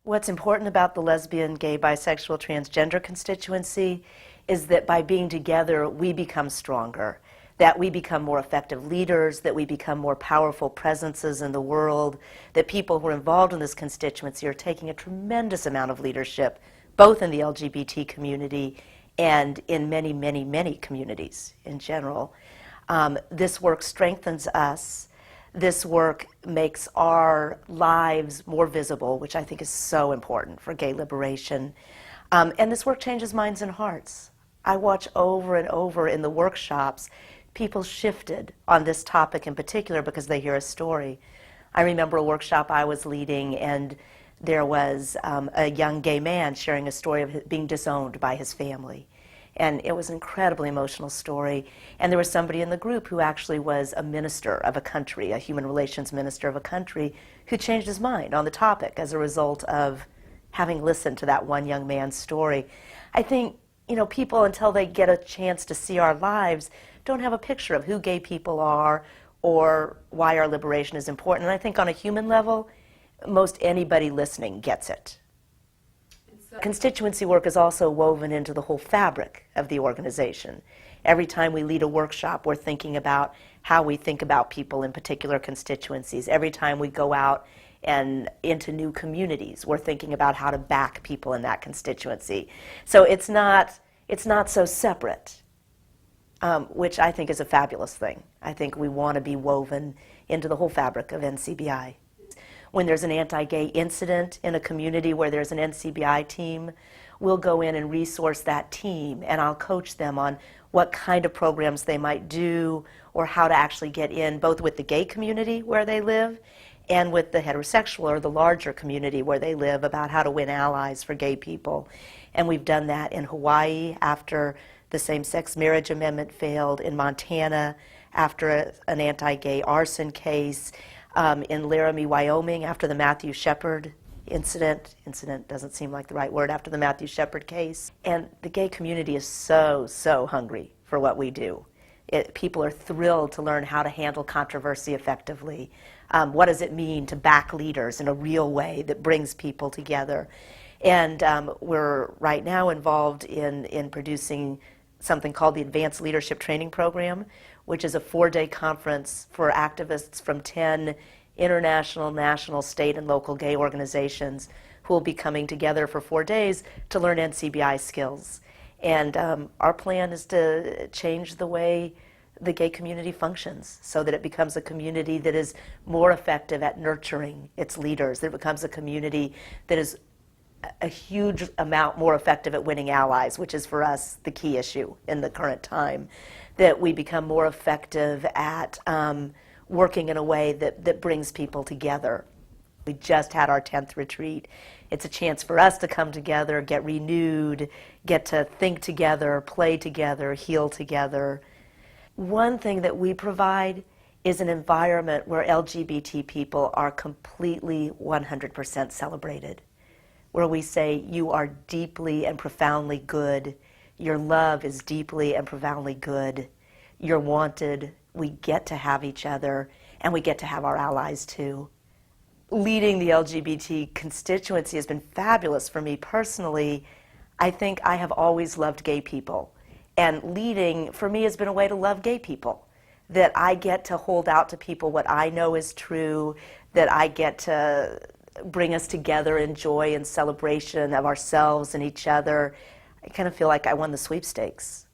What's important about the lesbian, gay, bisexual, transgender constituency is that by being together, we become stronger, that we become more effective leaders, that we become more powerful presences in the world, that people who are involved in this constituency are taking a tremendous amount of leadership, both in the LGBT community and in many, many, many communities in general. This work strengthens us. This work makes our lives more visible, which I think is so important for gay liberation. And this work changes minds and hearts. I watch over and over in the workshops, people shifted on this topic in particular because they hear a story. I remember a workshop I was leading, and there was a young gay man sharing a story of being disowned by his family. And it was an incredibly emotional story. And there was somebody in the group who actually was a minister of a country, a human relations minister of a country, who changed his mind on the topic as a result of having listened to that one young man's story. I think, people, until they get a chance to see our lives, don't have a picture of who gay people are or why our liberation is important. And I think on a human level, most anybody listening gets it. Constituency work is also woven into the whole fabric of the organization. Every time we lead a workshop, we're thinking about how we think about people in particular constituencies. Every time we go out and into new communities, we're thinking about how to back people in that constituency. So it's not so separate, which I think is a fabulous thing. I think we want to be woven into the whole fabric of NCBI. When there's an anti-gay incident in a community where there's an NCBI team, we'll go in and resource that team, and I'll coach them on what kind of programs they might do or how to actually get in, both with the gay community where they live and with the heterosexual or the larger community where they live, about how to win allies for gay people. And we've done that in Hawaii after the same-sex marriage amendment failed, in Montana after an anti-gay arson case, in Laramie, Wyoming, after the Matthew Shepard incident doesn't seem like the right word, after the Matthew Shepard case. And the gay community is so, so hungry for what we do. People are thrilled to learn how to handle controversy effectively. What does it mean to back leaders in a real way that brings people together? And we're right now involved in producing something called the Advanced Leadership Training Program, which is a 4-day conference for activists from 10 international, national, state, and local gay organizations who will be coming together for 4 days to learn NCBI skills. And our plan is to change the way the gay community functions so that it becomes a community that is more effective at nurturing its leaders, that it becomes a community that is a huge amount more effective at winning allies, which is for us the key issue in the current time, that we become more effective at working in a way that brings people together. We just had our 10th retreat. It's a chance for us to come together, get renewed, get to think together, play together, heal together. One thing that we provide is an environment where LGBT people are completely 100% celebrated, where we say, you are deeply and profoundly good, your love is deeply and profoundly good, you're wanted, we get to have each other, and we get to have our allies too. Leading the LGBT constituency has been fabulous for me personally. I think I have always loved gay people, and leading for me has been a way to love gay people, that I get to hold out to people what I know is true, that I get to bring us together in joy and celebration of ourselves and each other. I kind of feel like I won the sweepstakes.